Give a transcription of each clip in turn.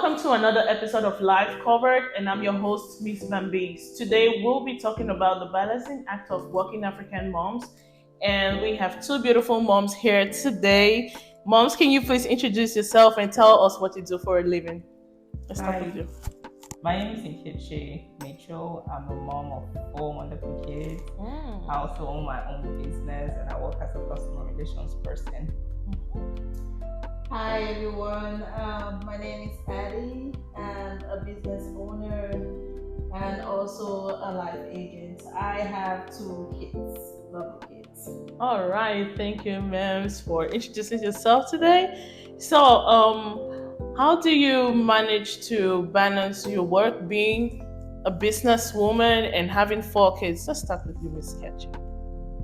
Welcome to another episode of Life Covered, and I'm your host, Miss Bambies. Today, we'll be talking about the balancing act of working African moms, and we have two beautiful moms here today. Moms, can you please introduce yourself and tell us what you do for a living? Let's start with Hi, you. my name is Nkechi Mitchell. I'm a mom of four wonderful kids. I also own my own business and I work as a customer relations person. Hi everyone, my name is Addie. I'm a business owner and also a life agent. I have two kids, lovely kids. All right, thank you, ma'ams, for introducing yourself today. So, how do you manage to balance your work being a businesswoman and having four kids? Let's start with you, Miss Ketchy.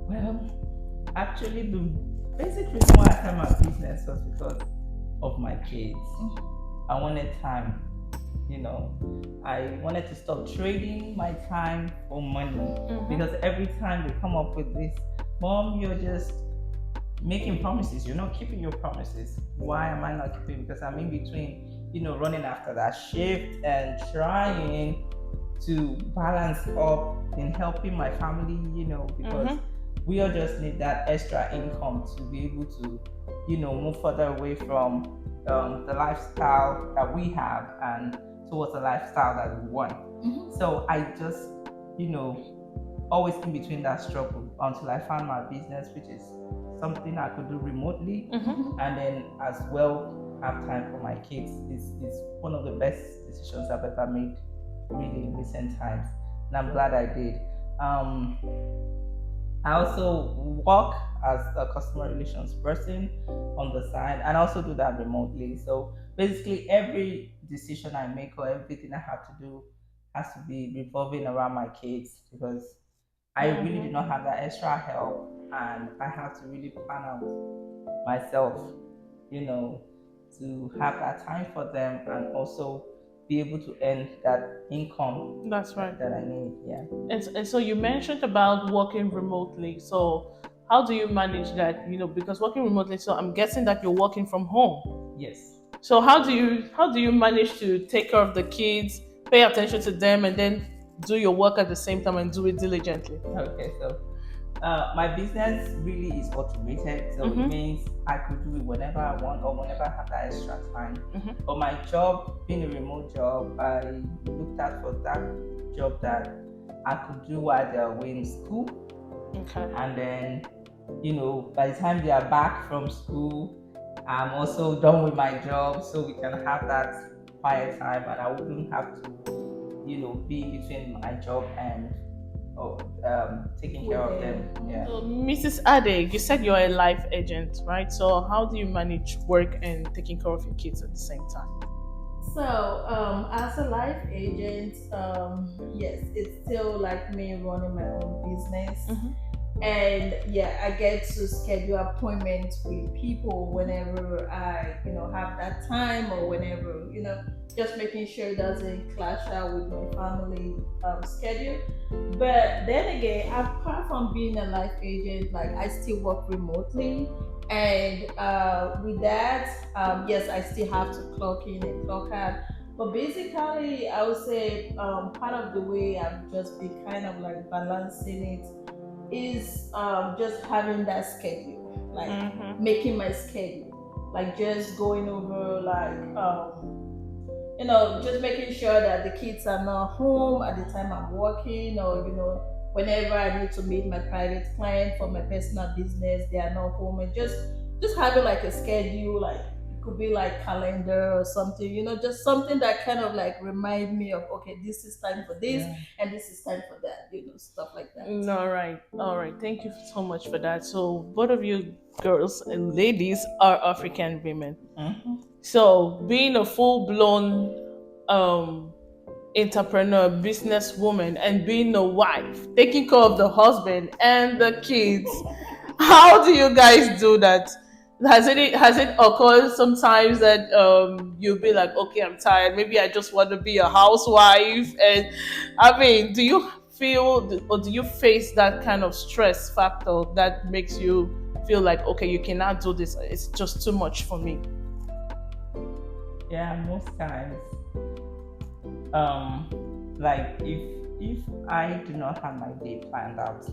Well, actually, the basic reason why I started my business was because of my kids. I wanted time, I wanted to stop trading my time for money because every time they come up with this, Mom, you're just making promises, you're not keeping your promises. Why am I not keeping? Because I'm in between, running after that shift and trying to balance up in helping my family, because we all just need that extra income to be able to, move further away from the lifestyle that we have and towards the lifestyle that we want. So I just, always in between that struggle until I found my business, which is something I could do remotely, and then as well have time for my kids. Is one of the best decisions I've ever made, really, in recent times, and I'm glad I did. I also work as a customer relations person on the side and also do that remotely. So basically, every decision I make or everything I have to do has to be revolving around my kids because I really do not have that extra help and I have to really plan out myself, to have that time for them and also be able to earn that income. That's right. That I need. Yeah. And so you mentioned about working remotely. So how do you manage that? Because working remotely, so I'm guessing that you're working from home. Yes. So how do you manage to take care of the kids, pay attention to them, and then do your work at the same time and do it diligently? Okay, so my business really is automated, so it means I could do it whenever I want or whenever I have that extra time. But my job, being a remote job, I looked at for that job that I could do while they're away in school. Okay. And then, by the time they are back from school, I'm also done with my job, so we can have that quiet time, and I wouldn't have to, be between my job and taking care of them. Yeah. So, Mrs. Addie, you said you're a life agent, right? So how do you manage work and taking care of your kids at the same time? So, as a life agent, yes, it's still like me running my own business. And yeah, I get to schedule appointments with people whenever I, have that time or whenever, just making sure it doesn't clash out with my family schedule. But then again, apart from being a life agent, like I still work remotely. And with that, yes, I still have to clock in and clock out. But basically, I would say part of the way I've just been kind of like balancing it is just having that schedule, like making my schedule, like just going over, like just making sure that the kids are not home at the time I'm working, or whenever I need to meet my private client for my personal business, they are not home, and just having like a schedule, like it could be like calendar or something, just something that kind of like remind me of, okay, this is time for this and this is time for that, stuff like that. All right. Thank you so much for that. So both of you girls and ladies are African women. So being a full-blown entrepreneur, businesswoman, and being a wife, taking care of the husband and the kids, how do you guys do that? Has it occurred sometimes that you'll be like, okay, I'm tired, maybe I just want to be a housewife? And I mean, do you feel or do you face that kind of stress factor that makes you feel like, okay, you cannot do this, it's just too much for me? Yeah, most times, like if I do not have my day planned out,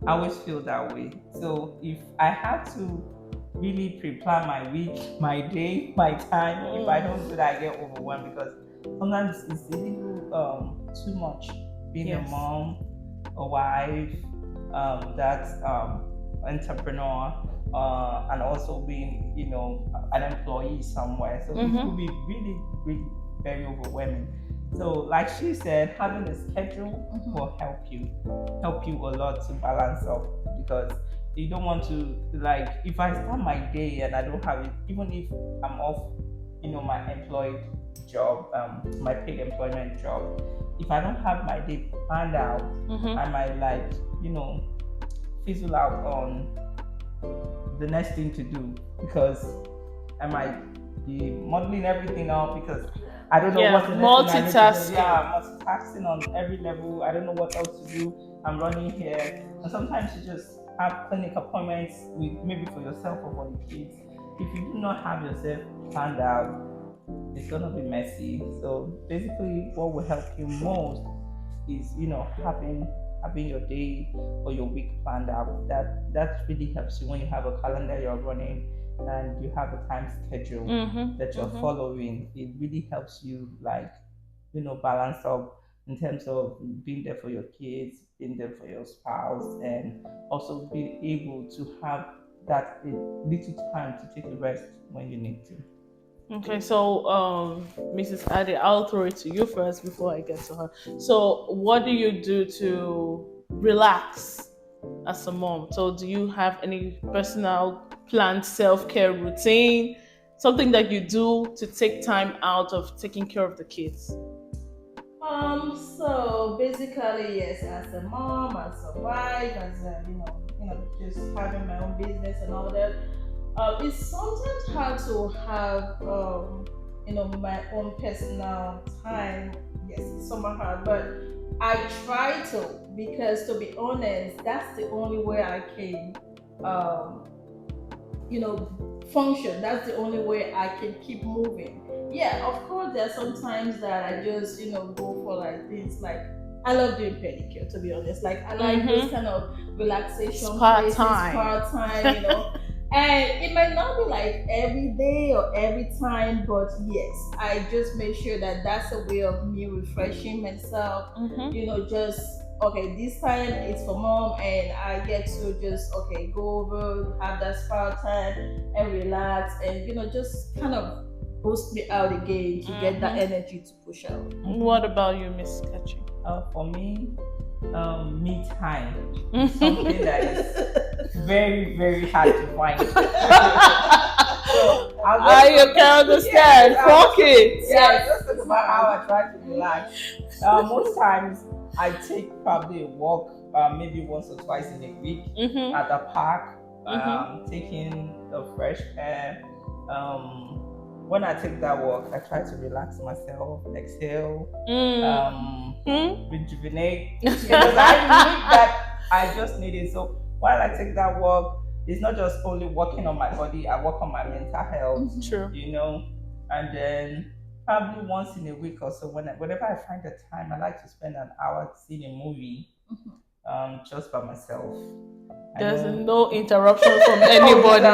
I always feel that way. So if I have to really pre-plan my week, my day, my time, if I don't do that, I get overwhelmed because sometimes it's a little too much being a Yes. mom, a wife, that entrepreneur, and also being, an employee somewhere. So it could be really, really very overwhelming. So, like she said, having a schedule will help you a lot to balance up, because you don't want to, like, if I start my day and I don't have it, even if I'm off, my employed job, my paid employment job, if I don't have my day planned out, I might, like, fizzle out on the next thing to do, because I might be modeling everything up, because I don't know what's the next thing I need to do. multitasking. Yeah, multitasking on every level. I don't know what else to do. I'm running here, and sometimes you just have clinic appointments with, maybe for yourself or for the kids. If you do not have yourself planned out, it's gonna be messy. So basically, what will help you most is, having your day or your week planned out. That really helps you when you have a calendar you're running and you have a time schedule that you're following. It really helps you, like, balance up in terms of being there for your kids, being there for your spouse, and also being able to have that little time to take a rest when you need to. Okay, so Mrs. Addie, I'll throw it to you first before I get to her. So, what do you do to relax as a mom? So, do you have any personal planned self-care routine? Something that you do to take time out of taking care of the kids? So basically, yes, as a mom, as a wife, as a, just having my own business and all that, it's sometimes hard to have, my own personal time. Yes, it's somewhat hard, but I try to, because to be honest, that's the only way I can, um, function. That's the only way I can keep moving. Yeah, of course, there are some times that I just, go for like things like, I love doing pedicure, to be honest. Like, I like those kind of relaxation Spa places, time. spa time. And it might not be like every day or every time, but yes, I just make sure that that's a way of me refreshing myself. Just okay, this time it's for mom, and I get to just go over, have that spa time, and relax, and just kind of boost me out again to get that energy to push out. What about you, Miss Kachi? For me, me time is something that is very, very hard to find. So I can understand. Fuck it. Yeah, just think about how I try to relax. Most times, I take probably a walk, maybe once or twice in a week at the park, taking the fresh air. When I take that walk, I try to relax myself, exhale, rejuvenate. Because I need that. I just need it. So while I take that walk, it's not just only working on my body. I work on my mental health. True. And then probably once in a week or so, whenever I find the time, I like to spend an hour seeing a movie, just by myself. There's no interruption from anybody.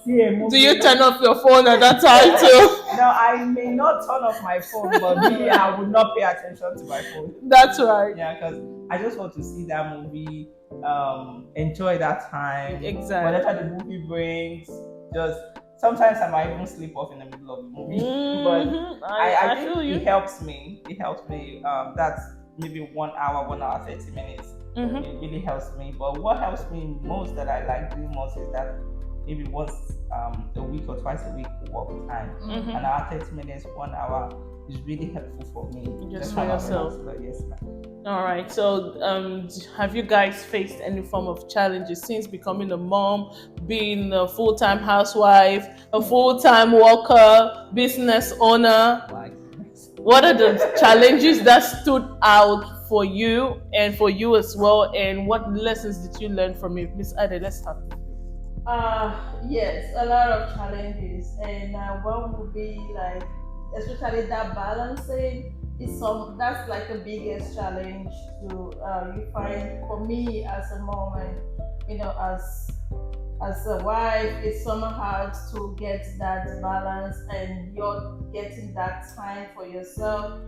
See a movie. Do you turn off your phone at that time too? No, I may not turn off my phone, but really, I would not pay attention to my phone. That's right. Yeah, because I just want to see that movie, enjoy that time. Exactly. Whatever the movie brings, just sometimes I might even sleep off in the middle of the movie. But I think feel you. it helps me. It helps me. That's maybe 1 hour, 30 minutes. It really helps me. But what helps me most, that I like doing most, is that maybe once a week or twice a week walk time. An hour, 30 minutes, 1 hour is really helpful for me. Just for yourself. Yes, ma'am. All right. So, have you guys faced any form of challenges since becoming a mom, being a full-time housewife, a full-time worker, business owner? What are the challenges that stood out for you and for you as well? And what lessons did you learn from it? Miss Addie, let's start. Yes, a lot of challenges, and one would be like, especially that balancing is some. That's like the biggest challenge to you find for me as a mom, and as a wife, it's somehow hard to get that balance, and you're getting that time for yourself.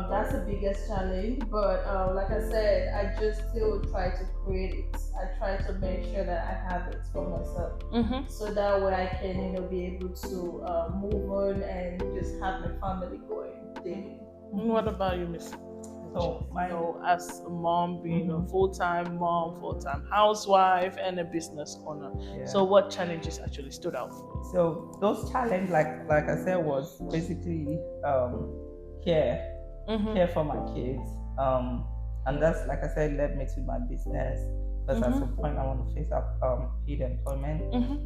That's the biggest challenge. But like I said, I just still try to create it. I try to make sure that I have it for myself, so that way I can, be able to move on and just have my family going daily. What about you, Miss? So my As a mom, being a full-time mom, full-time housewife, and a business owner. yeah. So, what challenges actually stood out for you? So those challenge, like I said, was basically care care for my kids. And that's, like I said, led me to my business, because at some point I want to face up paid employment.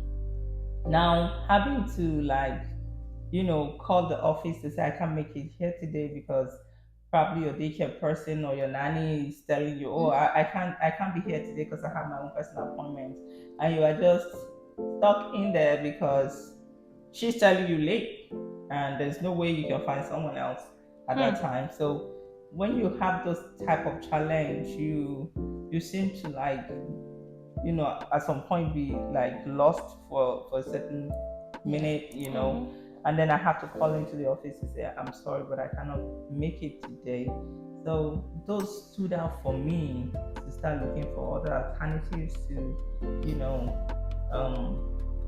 Now having to, like, call the office to say I can't make it here today because probably your daycare person or your nanny is telling you, oh, I can't be here today because I have my own personal appointment, and you are just stuck in there because she's telling you late, and there's no way you can find someone else at that time. So when you have those type of challenge, you seem to, like, at some point be like lost for a certain minute, and then I have to call into the office to say I'm sorry, but I cannot make it today. So those stood out for me to start looking for other alternatives to,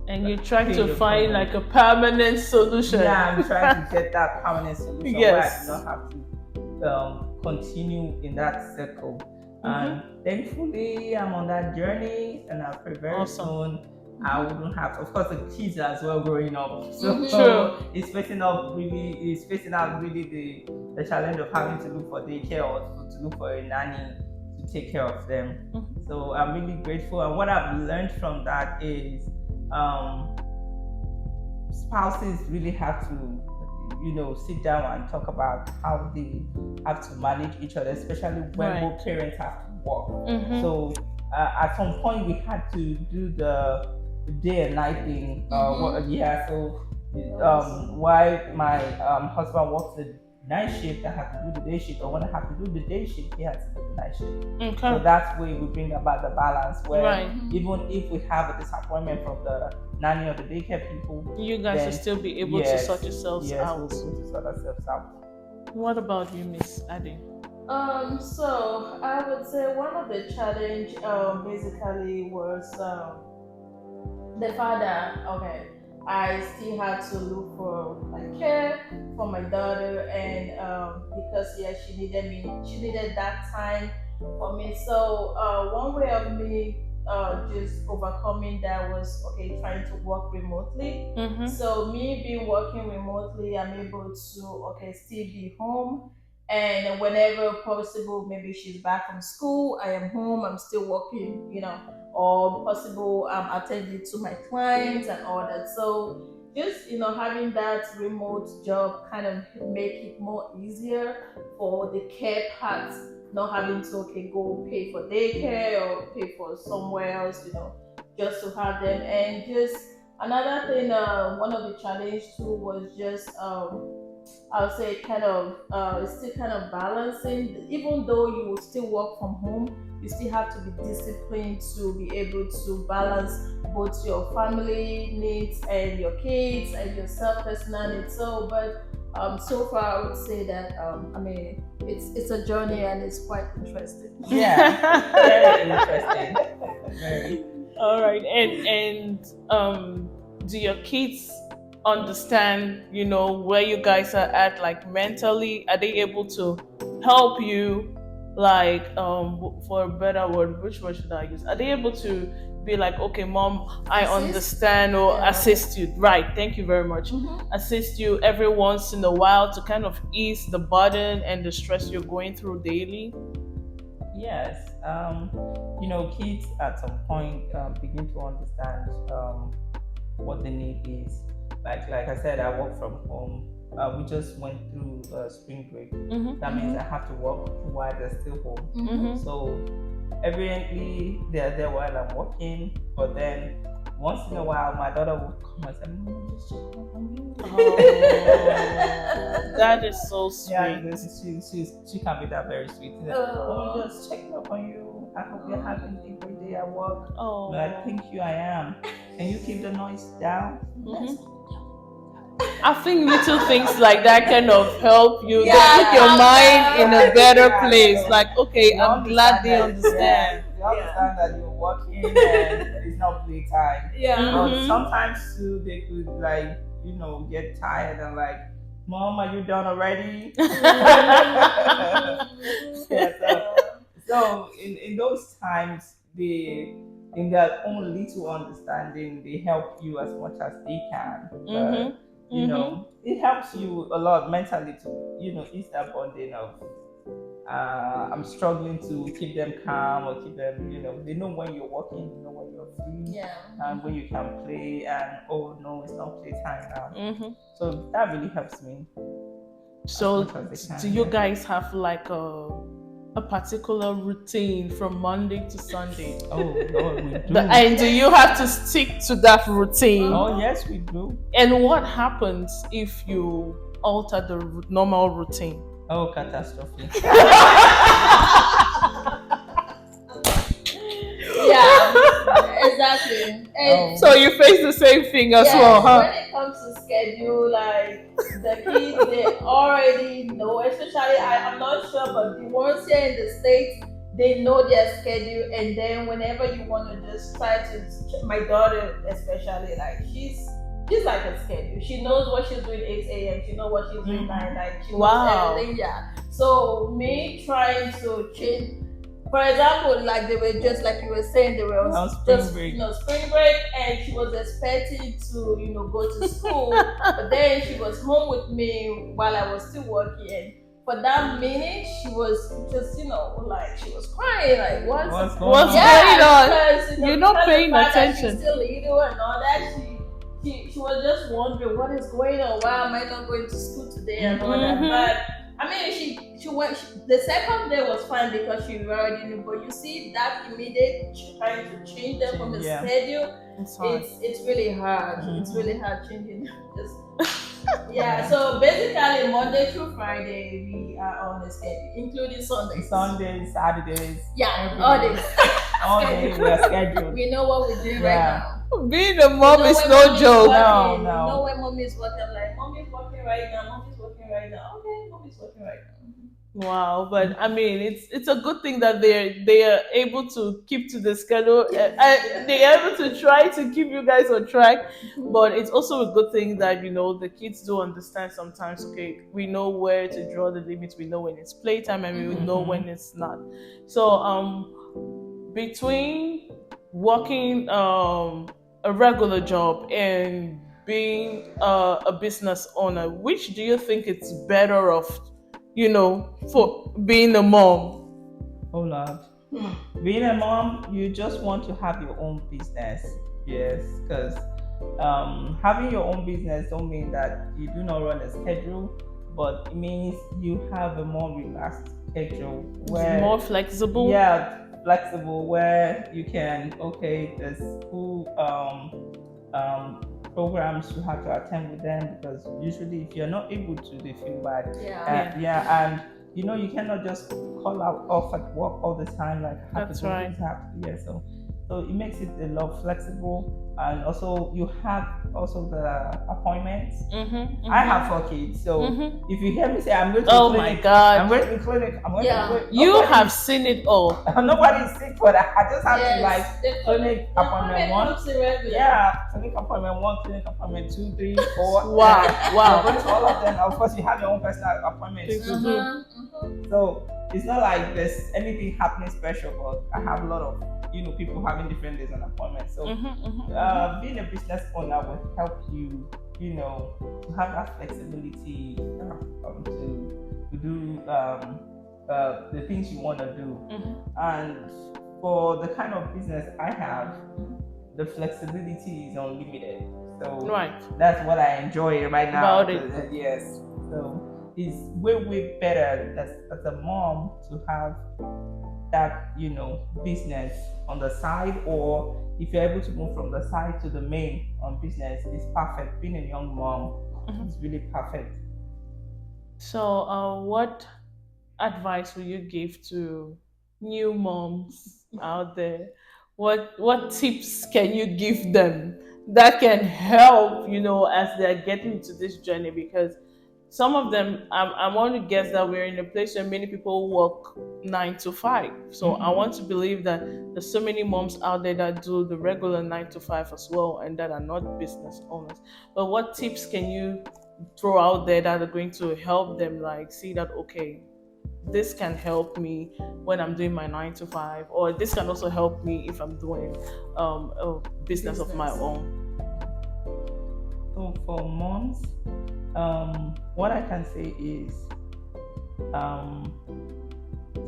And you try pay to the find problem. like a permanent solution. Yeah, I'm trying to get that permanent solution Yes. where I do not have to continue in that circle. And thankfully, I'm on that journey, and I pray very soon I wouldn't have. Of course, the kids as well growing up, so True. it's facing out really the challenge of having to look for daycare or to look for a nanny to take care of them. So I'm really grateful, and what I've learned from that is spouses really have to, sit down and talk about how they have to manage each other, especially when both parents have to work. So at some point we had to do the day and night thing. While my husband works the night shift, I have to do the day shift, or when I have to do the day shift, he has to do the night shift. So that's where we bring about the balance, where even if we have a disappointment from the nanny or the daycare people, you guys will still be able to sort yourselves out. We'll be able to sort ourselves out. What about you, Miss Addie? So I would say one of the challenge basically was the father. Okay, I still had to look for like care for my daughter, and because she needed that time for me. So one way of me just overcoming that was trying to work remotely. So me being working remotely, I'm able to still be home, and whenever possible, maybe she's back from school, I am home, I'm still working, or possible attending to my clients and all that. So just having that remote job kind of make it more easier for the care part, not having to go pay for daycare or pay for somewhere else, just to have them. And just another thing, one of the challenge too was just I would say kind of it's still kind of balancing. Even though you will still work from home, you still have to be disciplined to be able to balance both your family needs and your kids and yourself personal needs. So, but so far I would say that it's a journey, and it's quite interesting. Yeah, very interesting. Very. All right, and do your kids understand, where you guys are at, like mentally? Are they able to help you, like, for a better word, which word should I use? Are they able to be like, okay, mom, I understand, or assist you? Right, thank you very much. Assist you every once in a while to kind of ease the burden and the stress you're going through daily? Yes, kids at some point begin to understand what the need is. Like I said, I work from home. We just went through spring break. That means I have to work while they're still home. So evidently they're there while I'm working, but then once in a while, my daughter would come and say, "Mom, just checking up on you." Oh, that is so sweet. Yeah, she can be that very sweet. Oh, just checking up on you. I hope you're having a great day at work. Oh, Like, thank you, I am. Can you keep the noise down? I think little things like that kind of help you. Yeah, They put your mind in a better Yeah, place. so Like, okay, they I'm glad they understand that- understand. They understand that you're working and it's not playtime. Yeah. But sometimes too, they could like, get tired and like, "Mom, are you done already?" Yeah, so in those times, in their own little understanding, they help you as much as they can. But it helps you a lot mentally to ease that bonding of I'm struggling to keep them calm or keep them, they know when you're working, they know when you're free, Yeah. and when you can play, and oh no, it's not playtime now. So that really helps me. So, as much as they can, do you yeah. guys have like a particular routine from Monday to Sunday? Oh Lord, we do. And do you have to stick to that routine? Oh yes, we do. And what happens if you alter the normal routine? Oh, catastrophe. Yeah, exactly. And So you face the same thing as yes, well, huh? when it comes to schedule, like the kids, they already know. Especially, I'm not sure, but the ones here in the States, they know their schedule. And then whenever you want to just try to, my daughter especially, like she's like a schedule. She knows what she's doing 8 a.m. She knows what she's doing 9. Like she knows everything. Yeah. So me trying to change. For example, like they were just like you were saying, they were on spring break. Spring break, and she was expecting to, go to school, but then she was home with me while I was still working. And for that minute, she was just, like she was crying, like what's going on? Because, you're not paying attention. She's still little and all that. She was just wondering what is going on. Why am I not going to school today and all that? But I mean, she went. The second day was fine because she already knew. But you see that immediate trying to change them from the schedule, it's really hard. It's really hard changing them. So basically, Monday through Friday we are on the schedule, including Sundays. Sundays, Saturdays. Yeah, all days. All day we are scheduled. We know what we're doing right now. Being a mom is no joke. No. You know when mommy is working, I'm like, mommy's working right now. Mommy's working right now. Okay, mommy's working right now. Wow, but I mean, it's a good thing that they are able to keep to the schedule. They are able to try to keep you guys on track. But it's also a good thing that the kids do understand sometimes. Okay, we know where to draw the limits. We know when it's playtime, and we know when it's not. So between working a regular job and being a business owner, which do you think it's better off? For being a mom. Oh Lord. Being a mom, you just want to have your own business. Yes, because having your own business don't mean that you do not run a schedule, but it means you have a more relaxed schedule where more flexible. Yeah, flexible where you can there's school programs you have to attend with them, because usually if you're not able to, they feel bad. And you cannot just call out off at work all the time, like that's right. So it makes it a lot flexible. And also you have the appointments. I have 4 kids, so if you hear me say I'm going to oh clinic, my God, I'm going to clinic, I'm going to clinic. You have seen it all. Nobody is sick, but I just have to clinic appointment 1. Yeah, clinic appointment 1, clinic appointment 2, 3, 4. Wow. Going to all of them. Of course, you have your own personal appointments too. So it's not like there's anything happening special, but I have a lot of people having different days and appointments. So being a business owner will help you, to have that flexibility to do the things you want to do. And for the kind of business I have, the flexibility is unlimited. So that's what I enjoy right now. About it. Yes. So it's way better as a mom to have that business on the side, or if you're able to move from the side to the main on business, it's perfect. Being a young mom is really perfect. So, what advice will you give to new moms out there? What tips can you give them that can help, as they're getting to this journey? Because some of them, I want to guess that we're in a place where many people work 9 to 5. So I want to believe that there's so many moms out there that do the regular 9 to 5 as well and that are not business owners. But what tips can you throw out there that are going to help them, like, see that, okay, this can help me when I'm doing my 9 to 5, or this can also help me if I'm doing a business of my own. So for moms, what I can say is um,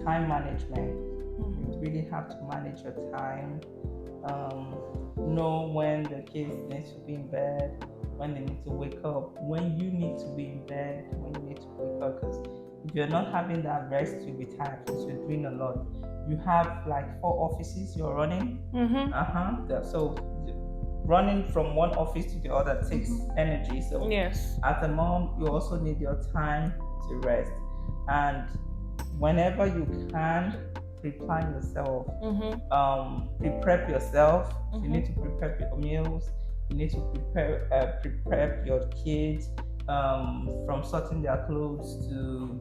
time management. You really have to manage your time. Know when the kids need to be in bed, when they need to wake up, when you need to be in bed, when you need to wake up. Because if you're not having that rest, you'll be tired because you're doing a lot. You have like 4 offices you're running. So running from one office to the other takes energy. So Yes. as a mom, you also need your time to rest. And whenever you can, pre-plan yourself, pre-prep yourself. You need to prepare your meals. You need to prepare your kids, from sorting their clothes to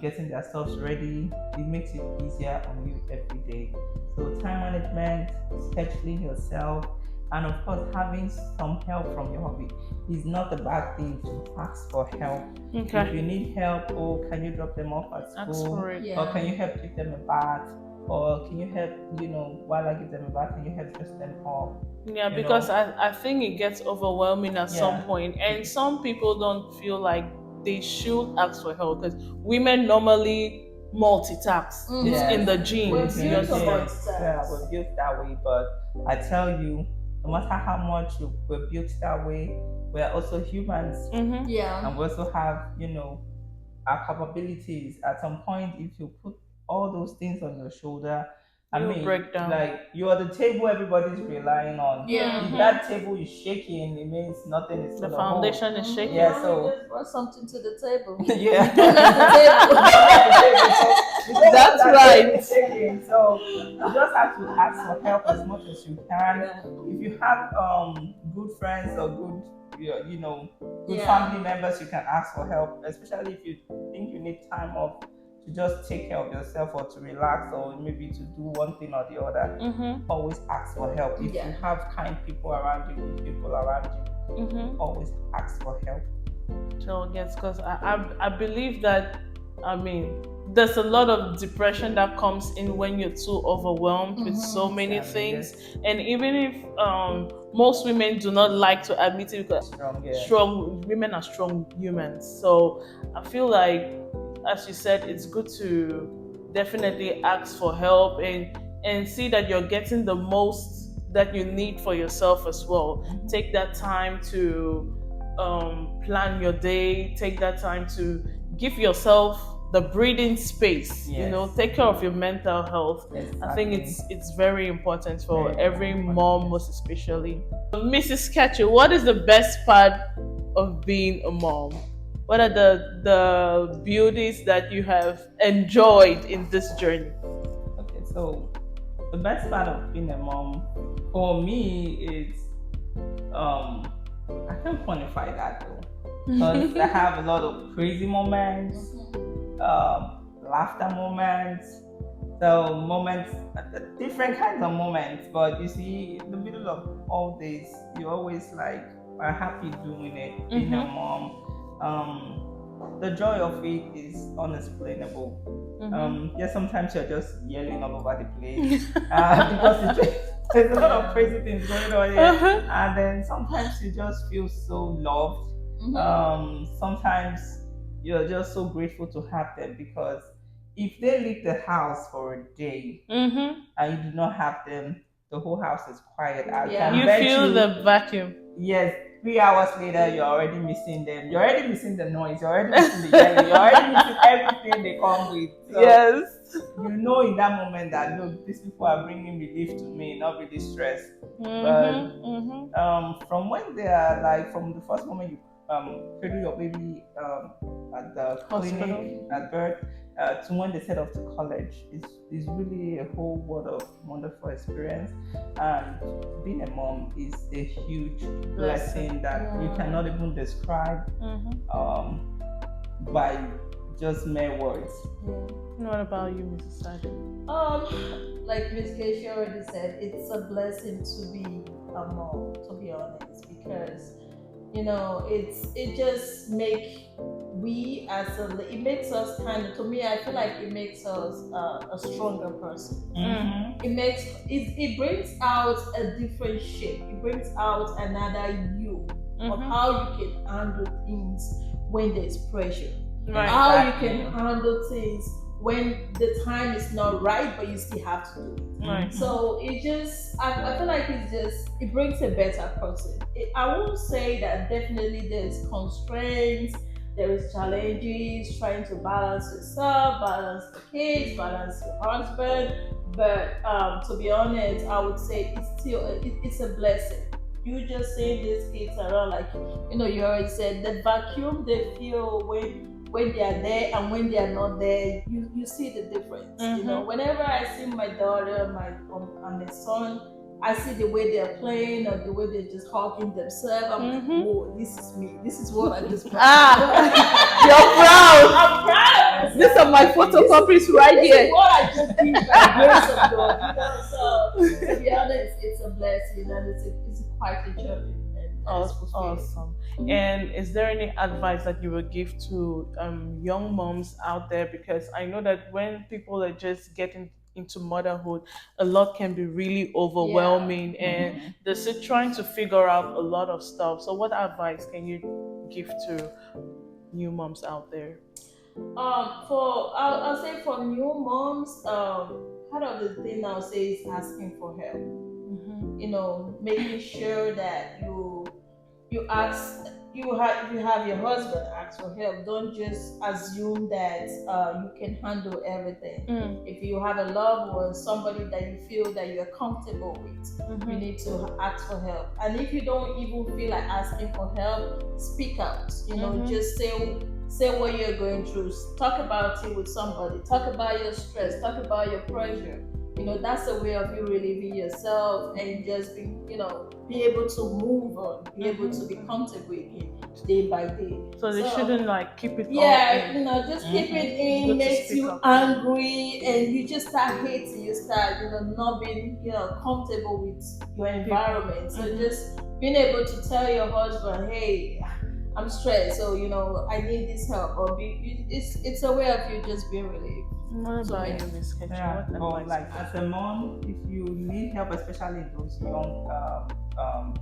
getting their stuff ready. It makes it easier on you every day. So time management, scheduling yourself, and of course having some help from your hobby is not a bad thing to ask for help. Okay. If you need help, oh, can you drop them off at Ask school? for it. Or can you help give them a bath? Or can you help, while I give them a bath, can you help dress them up? Yeah, because I think it gets overwhelming at some point, and some people don't feel like they should ask for help because women normally multitask. It's in the genes. We're built to multitask. Yeah, we're built that way. But I tell you, no matter how much we're built that way, we're also humans. Yeah. And we also have, our capabilities. At some point, if you put all those things on your shoulder, You'll break down. like you are the table everybody's relying on. Yeah. If that table is shaking, it means nothing is The gonna foundation hold. is shaking. Yeah, so just brought something to the table. yeah. That's right. Shaking. So you just have to ask for help as much as you can. If you have good friends or good good family members, you can ask for help, especially if you think you need time off to just take care of yourself or to relax or maybe to do one thing or the other. Always ask for help. If you have kind people around you, good people around you, always ask for help. So yes, because I believe that, there's a lot of depression that comes in when you're too overwhelmed with so many things. And even if most women do not like to admit it, because strong women are strong humans. So I feel like, as you said, it's good to definitely ask for help and see that you're getting the most that you need for yourself as well. Take that time to plan your day. Take that time to give yourself the breathing space. Take care of your mental health. Exactly. I think it's very important for every mom, most especially. Mrs. Ketchel, what is the best part of being a mom? What are the beauties that you have enjoyed in this journey? Okay, so the best part of being a mom for me is I can't quantify that though, because I have a lot of crazy moments, laughter moments, so moments, different kinds of moments. But you see, in the middle of all this, you always like are happy doing it, being a mom. The joy of it is unexplainable. Sometimes you're just yelling all over the place because there's a lot of crazy things going on here, and then sometimes you just feel so loved. Sometimes you're just so grateful to have them, because if they leave the house for a day and you do not have them, the whole house is quiet. You feel the vacuum. Yes, 3 hours later, you're already missing them. You're already missing the noise. You're already missing the yelling. You're already missing everything they come with. So Yes. you know in that moment that, look, these people are bringing relief to me, not really stress. But from when they are like, from the first moment you cradle your baby at the clinic at birth to when they set off to college is really a whole world of wonderful experience. And being a mom is a huge blessing that you cannot even describe by just mere words. What about you, Mrs. Addie? Like Miss Casey already said, it's a blessing to be a mom, to be honest, because it just it makes us kind of, to me, I feel like it makes us a stronger person. It brings out a different shape. It brings out another you of how you can handle things when there's pressure. Right. How you can handle things when the time is not right, but you still have to do it. Right. So it just, I feel like it brings a better person. I won't say that definitely there's constraints, there is challenges, trying to balance yourself, balance the kids, balance your husband. But to be honest, I would say it's a blessing. You just seeing these kids around, like, you already said, the vacuum they feel when they are there and when they are not there, you see the difference. Whenever I see my daughter and my son, I see the way they're playing or the way they're just hugging themselves. I'm like, whoa, this is me. This is what I just You're proud. I'm proud. These are my photocopies right This here. is what I just did by the grace of God. So to be honest, it's a blessing and it's quite a journey. Awesome. And is there any advice that you would give to young moms out there? Because I know that when people are just getting into motherhood, a lot can be really overwhelming, and they're still trying to figure out a lot of stuff. So what advice can you give to new moms out there? I'll say for new moms, part of the thing I'll say is asking for help. Making sure that you ask, you have your husband ask for help. Don't just assume that you can handle everything. If you have a loved one, somebody that you feel that you're comfortable with, you need to ask for help. And if you don't even feel like asking for help, speak out. Just say what you're going through. Talk about it with somebody. Talk about your stress. Talk about your pressure. That's a way of you relieving yourself and just be able to move on, be able to be comfortable again day by day. So they shouldn't keep it just keep it in, makes you angry, and you just start hating. You start not being comfortable with your environment. So just being able to tell your husband, hey, I'm stressed, so I need this help, or it's a way of you just being relieved. What about you, Miss Ketchum? As a mom, if you need help, especially in those young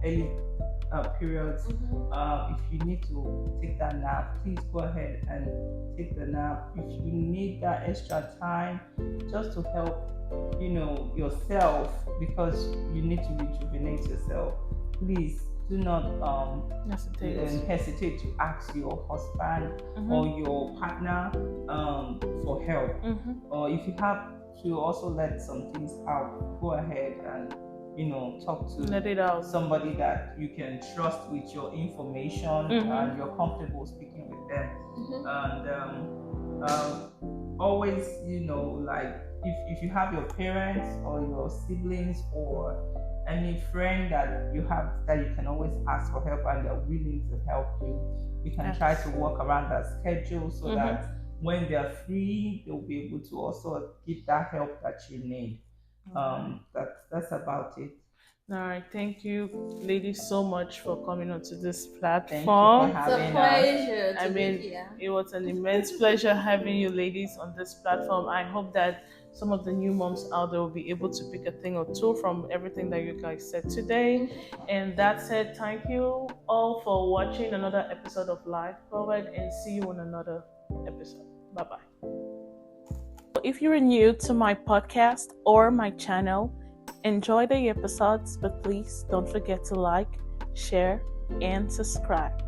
early periods, if you need to take that nap, please go ahead and take the nap. If you need that extra time just to help yourself, because you need to rejuvenate yourself, please do not hesitate to ask your husband or your partner for help. Or if you have to also let some things out, go ahead and talk to somebody that you can trust with your information and you're comfortable speaking with them. And always, if you have your parents or your siblings or any friend that you have that you can always ask for help and they're willing to help you can try to work around that schedule so that when they're free, they'll be able to also get that help that you need. That's about it. All right, thank you, ladies, so much for coming onto this platform. It's a pleasure to be here. It was an immense pleasure having you ladies on this platform. I hope that some of the new moms out there will be able to pick a thing or two from everything that you guys said today. And that said, thank you all for watching another episode of Life Forward, and see you on another episode. Bye-bye. If you're new to my podcast or my channel, enjoy the episodes, but please don't forget to like, share, and subscribe.